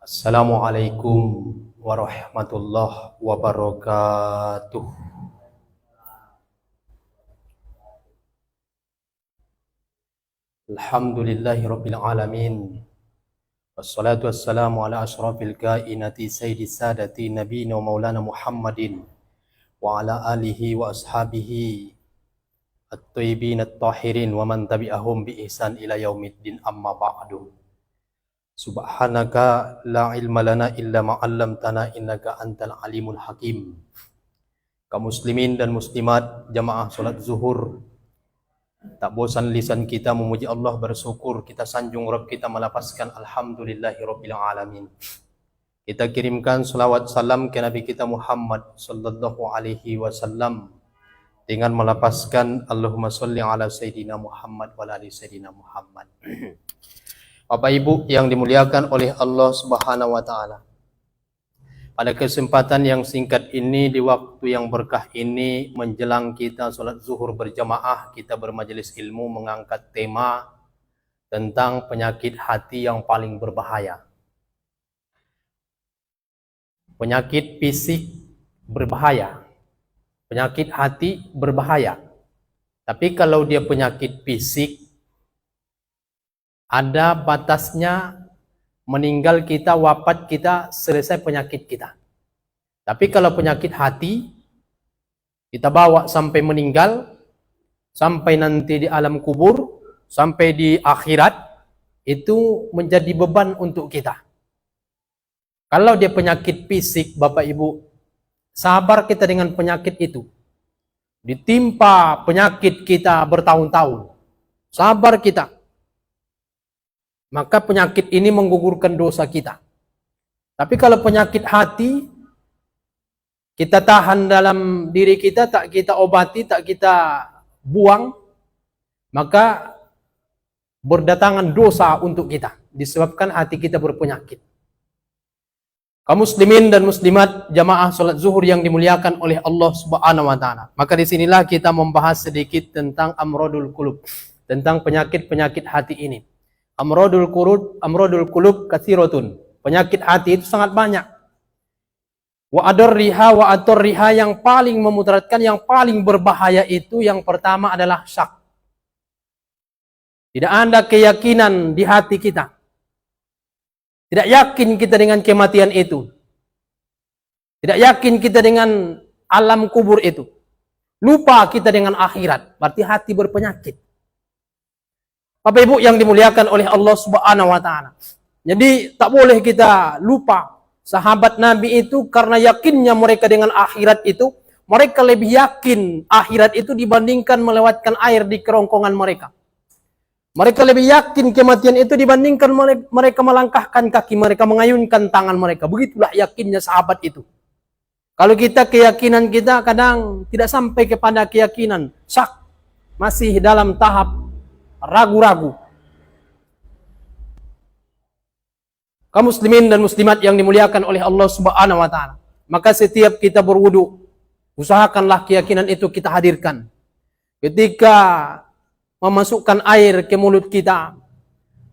Assalamualaikum warahmatullahi wabarakatuh. Alhamdulillahi rabbil alamin. Wassalatu wassalamu ala ashrafil kainati sayyidis sadati nabiyina wa maulana Muhammadin wa ala alihi wa ashabihi at-thayyibin at-tahirin wa man tabi'ahum bi ihsan ila yaumiddin, amma ba'du. Subhanaka la ilma lana illa ma 'allamtana innaka antal alimul hakim. Kaum muslimin dan muslimat jamaah salat zuhur, tak bosan lisan kita memuji Allah, bersyukur, kita sanjung Rabb kita, melapaskan alhamdulillahi rabbil alamin. Kita kirimkan salawat salam ke Nabi kita Muhammad sallallahu alaihi wasallam dengan melapaskan Allahumma sholli ala sayyidina Muhammad wa ala ali sayyidina Muhammad. Bapak Ibu yang dimuliakan oleh Allah Subhanahu wa taala. Pada kesempatan yang singkat ini, di waktu yang berkah ini, menjelang kita salat zuhur berjamaah, kita bermajelis ilmu mengangkat tema tentang penyakit hati yang paling berbahaya. Penyakit fisik berbahaya, penyakit hati berbahaya. Tapi kalau dia penyakit fisik, ada batasnya, meninggal kita, wafat kita, selesai penyakit kita. Tapi kalau penyakit hati, kita bawa sampai meninggal, sampai nanti di alam kubur, sampai di akhirat, itu menjadi beban untuk kita. Kalau dia penyakit fisik, Bapak Ibu, sabar kita dengan penyakit itu. Ditimpa penyakit kita bertahun-tahun, sabar kita. Maka penyakit ini menggugurkan dosa kita. Tapi kalau penyakit hati, kita tahan dalam diri kita, tak kita obati, tak kita buang, maka berdatangan dosa untuk kita, disebabkan hati kita berpenyakit. Kaum muslimin dan muslimat jamaah salat zuhur yang dimuliakan oleh Allah Subhanahu wa taala. Maka disinilah kita membahas sedikit tentang amradul qulub, tentang penyakit-penyakit hati ini. Amradul qulub katsiratun. Penyakit hati itu sangat banyak. Wa adarriha yang paling memudaratkan, yang paling berbahaya itu yang pertama adalah syak. Tidak ada keyakinan di hati kita. Tidak yakin kita dengan kematian itu. Tidak yakin kita dengan alam kubur itu. Lupa kita dengan akhirat. Berarti hati berpenyakit. Bapak Ibu yang dimuliakan oleh Allah Subhanahu wa taala. Jadi tak boleh kita lupa sahabat Nabi itu, karena yakinnya mereka dengan akhirat itu, mereka lebih yakin akhirat itu dibandingkan melewatkan air di kerongkongan mereka. Mereka lebih yakin kematian itu dibandingkan mereka melangkahkan kaki mereka, mengayunkan tangan mereka. Begitulah yakinnya sahabat itu. Kalau kita, keyakinan kita kadang tidak sampai kepada keyakinan, syak, masih dalam tahap ragu-ragu. Kaum muslimin dan muslimat yang dimuliakan oleh Allah Subhanahu wa taala. Maka setiap kita berwudu, usahakanlah keyakinan itu kita hadirkan. Ketika memasukkan air ke mulut kita,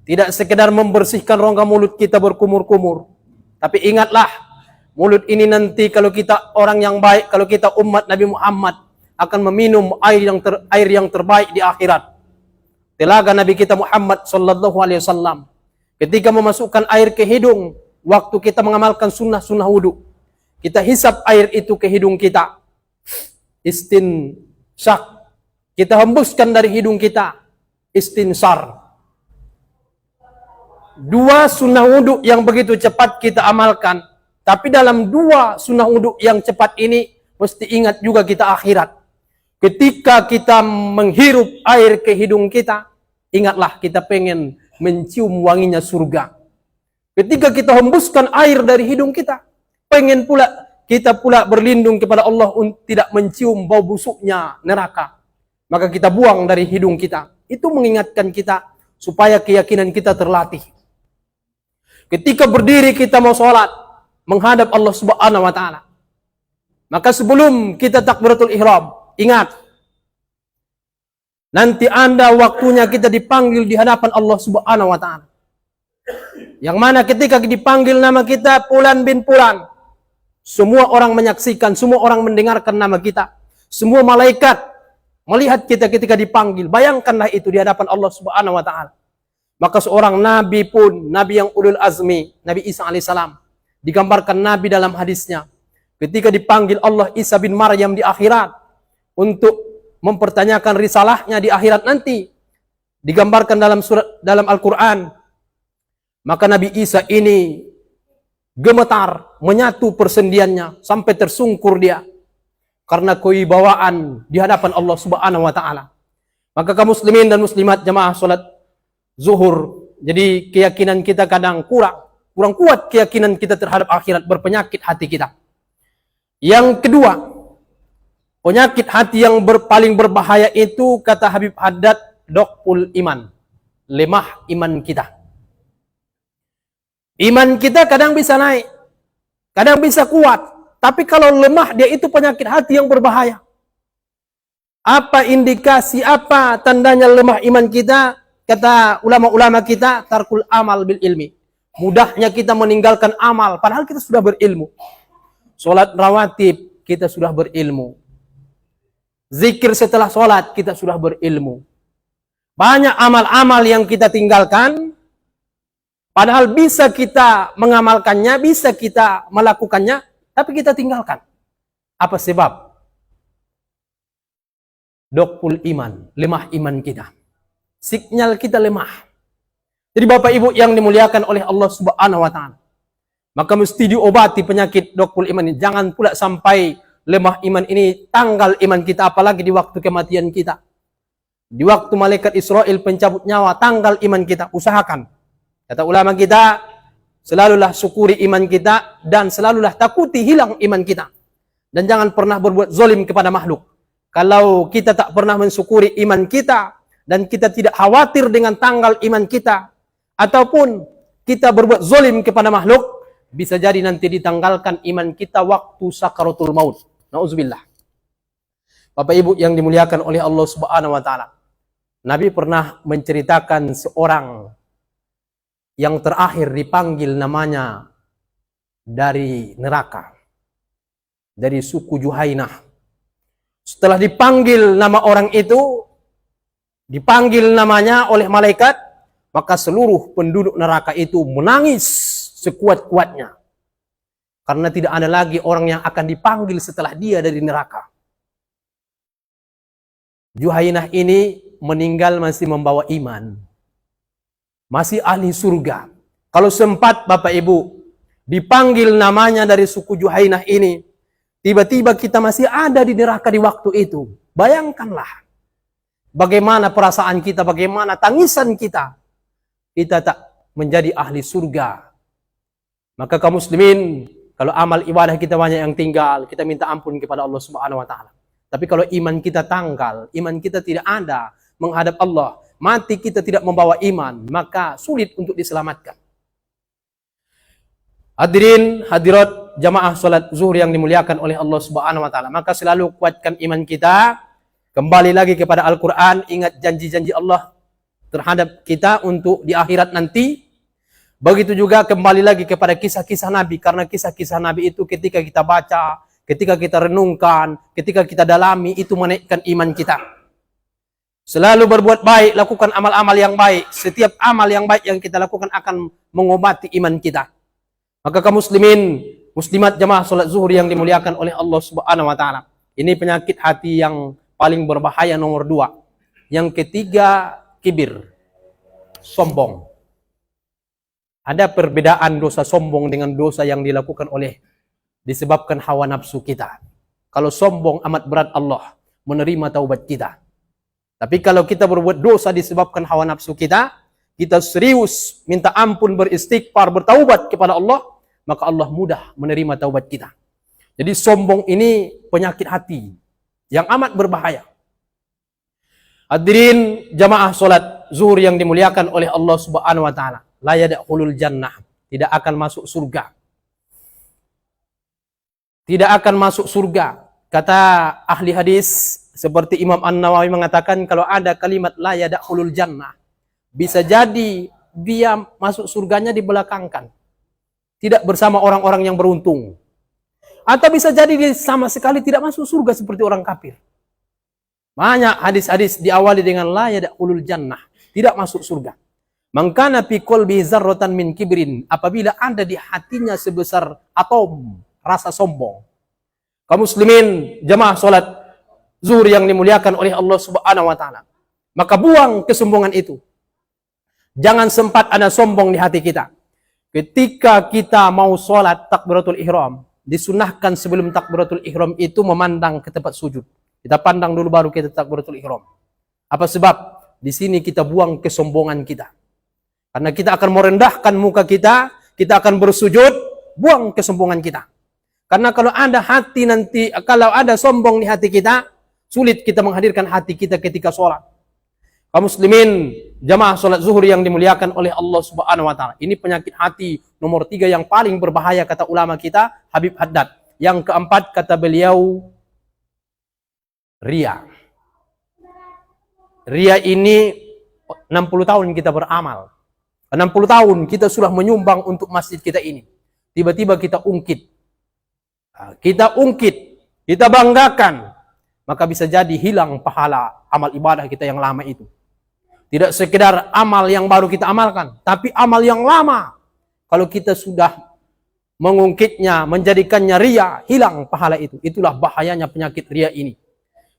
tidak sekedar membersihkan rongga mulut kita berkumur-kumur, tapi ingatlah, mulut ini nanti kalau kita orang yang baik, kalau kita umat Nabi Muhammad, akan meminum air yang terbaik di akhirat. Telaga Nabi kita Muhammad sallallahu alaihi wasallam ketika memasukkan air ke hidung, waktu kita mengamalkan sunnah wudu, kita hisap air itu ke hidung kita, istinsyak, kita hembuskan dari hidung kita, istinsar. Dua sunnah wudu yang begitu cepat kita amalkan, tapi dalam dua sunnah wudu yang cepat ini mesti ingat juga kita akhirat. Ketika kita menghirup air ke hidung kita, ingatlah kita pengen mencium wanginya surga. Ketika kita hembuskan air dari hidung kita, pengen pula kita berlindung kepada Allah untuk tidak mencium bau busuknya neraka. Maka kita buang dari hidung kita. Itu mengingatkan kita supaya keyakinan kita terlatih. Ketika berdiri kita mau sholat menghadap Allah Subhanahu wa taala, maka sebelum kita takbiratul ihram, ingat, nanti Anda waktunya kita dipanggil di hadapan Allah Subhanahu wa taala. Yang mana ketika dipanggil nama kita Fulan bin Fulan, semua orang menyaksikan, semua orang mendengarkan nama kita. Semua malaikat melihat kita ketika dipanggil. Bayangkanlah itu di hadapan Allah Subhanahu wa taala. Maka seorang nabi pun, nabi yang ulul azmi, Nabi Isa alaihissalam, digambarkan nabi dalam hadisnya. Ketika dipanggil Allah Isa bin Maryam di akhirat untuk mempertanyakan risalahnya di akhirat nanti, digambarkan dalam Al-Qur'an. Maka Nabi Isa ini gemetar, menyatu persendiannya sampai tersungkur dia karena kewibawaan di hadapan Allah Subhanahu wa taala. Maka kaum muslimin dan muslimat jamaah salat zuhur, jadi keyakinan kita kadang kurang kuat keyakinan kita terhadap akhirat, berpenyakit hati kita. Yang kedua, penyakit hati yang paling berbahaya itu kata Habib Haddad, dokul iman, lemah iman kita. Iman kita kadang bisa naik, kadang bisa kuat. Tapi kalau lemah, dia itu penyakit hati yang berbahaya. Apa indikasi, apa tandanya lemah iman kita? Kata ulama-ulama kita, tarkul amal bil ilmi. Mudahnya kita meninggalkan amal, padahal kita sudah berilmu. Sholat rawatib, kita sudah berilmu. Zikir setelah sholat, kita sudah berilmu. Banyak amal-amal yang kita tinggalkan, padahal bisa kita mengamalkannya, bisa kita melakukannya, tapi kita tinggalkan. Apa sebab? Dokul iman, lemah iman kita. Sinyal kita lemah. Jadi Bapak Ibu yang dimuliakan oleh Allah Subhanahu wa taala, maka mesti diobati penyakit dokul iman ini. Jangan pula sampai lemah iman ini tanggal iman kita, apalagi di waktu kematian kita. Di waktu malaikat Israel pencabut nyawa, tanggal iman kita. Usahakan. Kata ulama kita, selalulah syukuri iman kita dan selalulah takuti hilang iman kita. Dan jangan pernah berbuat zalim kepada makhluk. Kalau kita tak pernah mensyukuri iman kita dan kita tidak khawatir dengan tanggal iman kita, ataupun kita berbuat zalim kepada makhluk, bisa jadi nanti ditanggalkan iman kita waktu sakaratul maut. Nauzubillah. Bapak Ibu yang dimuliakan oleh Allah Subhanahu wa taala. Nabi pernah menceritakan seorang yang terakhir dipanggil namanya dari neraka, dari suku Juhainah. Setelah dipanggil nama orang itu, dipanggil namanya oleh malaikat, maka seluruh penduduk neraka itu menangis sekuat-kuatnya. Karena tidak ada lagi orang yang akan dipanggil setelah dia dari neraka. Juhainah ini meninggal masih membawa iman, masih ahli surga. Kalau sempat Bapak Ibu dipanggil namanya dari suku Juhainah ini, tiba-tiba kita masih ada di neraka di waktu itu. Bayangkanlah bagaimana perasaan kita, bagaimana tangisan kita. Kita tak menjadi ahli surga. Maka kaum muslimin, kalau amal ibadah kita banyak yang tinggal, kita minta ampun kepada Allah Subhanahu wa taala. Tapi kalau iman kita tanggal, iman kita tidak ada menghadap Allah, mati kita tidak membawa iman, maka sulit untuk diselamatkan. Hadirin, hadirat jamaah salat zuhur yang dimuliakan oleh Allah Subhanahu wa taala, maka selalu kuatkan iman kita. Kembali lagi kepada Al-Qur'an, ingat janji-janji Allah terhadap kita untuk di akhirat nanti. Begitu juga kembali lagi kepada kisah-kisah Nabi, karena kisah-kisah Nabi itu ketika kita baca, ketika kita renungkan, ketika kita dalami, itu menaikkan iman kita. Selalu berbuat baik, lakukan amal-amal yang baik. Setiap amal yang baik yang kita lakukan akan mengobati iman kita. Maka kaum muslimin, muslimat jamaah salat zuhur yang dimuliakan oleh Allah Subhanahu wa taala. Ini penyakit hati yang paling berbahaya nomor 2. Yang ketiga, kibir, sombong. Ada perbedaan dosa sombong dengan dosa yang dilakukan disebabkan hawa nafsu kita. Kalau sombong amat berat Allah menerima taubat kita. Tapi kalau kita berbuat dosa disebabkan hawa nafsu kita serius minta ampun, beristighfar, bertaubat kepada Allah, maka Allah mudah menerima taubat kita. Jadi sombong ini penyakit hati yang amat berbahaya. Hadirin jamaah salat zuhur yang dimuliakan oleh Allah Subhanahu wa taala, la yadkhulul jannah, tidak akan masuk surga. Tidak akan masuk surga. Kata ahli hadis seperti Imam An-Nawawi mengatakan, kalau ada kalimat la yadkhulul jannah, bisa jadi dia masuk surganya dibelakangkan. Tidak bersama orang-orang yang beruntung. Atau bisa jadi dia sama sekali tidak masuk surga seperti orang kafir. Banyak hadis-hadis diawali dengan la yadkhulul jannah, tidak masuk surga. Man kana fi qalbihi dzarratan min kibrin, apabila ada di hatinya sebesar atom rasa sombong. Kaum muslimin jamaah salat zuhur yang dimuliakan oleh Allah Subhanahu wa taala. Maka buang kesombongan itu. Jangan sempat ada sombong di hati kita. Ketika kita mau salat takbiratul ihram, disunahkan sebelum takbiratul ihram itu memandang ke tempat sujud. Kita pandang dulu baru kita takbiratul ihram. Apa sebab? Di sini kita buang kesombongan kita. Karena kita akan merendahkan muka kita akan bersujud, buang kesombongan kita. Karena kalau ada hati nanti, kalau ada sombong di hati kita, sulit kita menghadirkan hati kita ketika sholat. Kaum muslimin, jamaah sholat zuhur yang dimuliakan oleh Allah Subhanahu wa taala. Ini penyakit hati nomor 3 yang paling berbahaya kata ulama kita, Habib Haddad. Yang keempat kata beliau, ria. Ria ini 60 tahun kita beramal. 60 tahun kita sudah menyumbang untuk masjid kita ini. Tiba-tiba kita ungkit. Kita banggakan. Maka bisa jadi hilang pahala amal ibadah kita yang lama itu. Tidak sekedar amal yang baru kita amalkan, tapi amal yang lama. Kalau kita sudah mengungkitnya, menjadikannya ria, hilang pahala itu. Itulah bahayanya penyakit ria ini.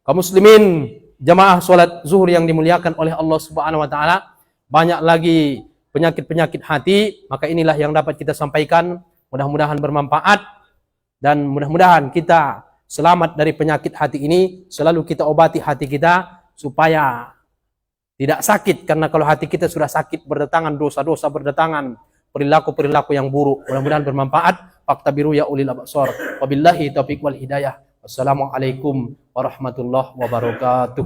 Kaum muslimin, jamaah sholat zuhur yang dimuliakan oleh Allah Subhanahu wa taala, banyak lagi penyakit-penyakit hati, maka inilah yang dapat kita sampaikan. Mudah-mudahan bermanfaat dan mudah-mudahan kita selamat dari penyakit hati ini. Selalu kita obati hati kita supaya tidak sakit, karena kalau hati kita sudah sakit, berdatangan dosa-dosa, berdatangan perilaku-perilaku yang buruk. Mudah-mudahan bermanfaat. Faktabiru ya ulil absar. Wabillahi taufiq wal hidayah. Wassalamualaikum warahmatullahi wabarakatuh.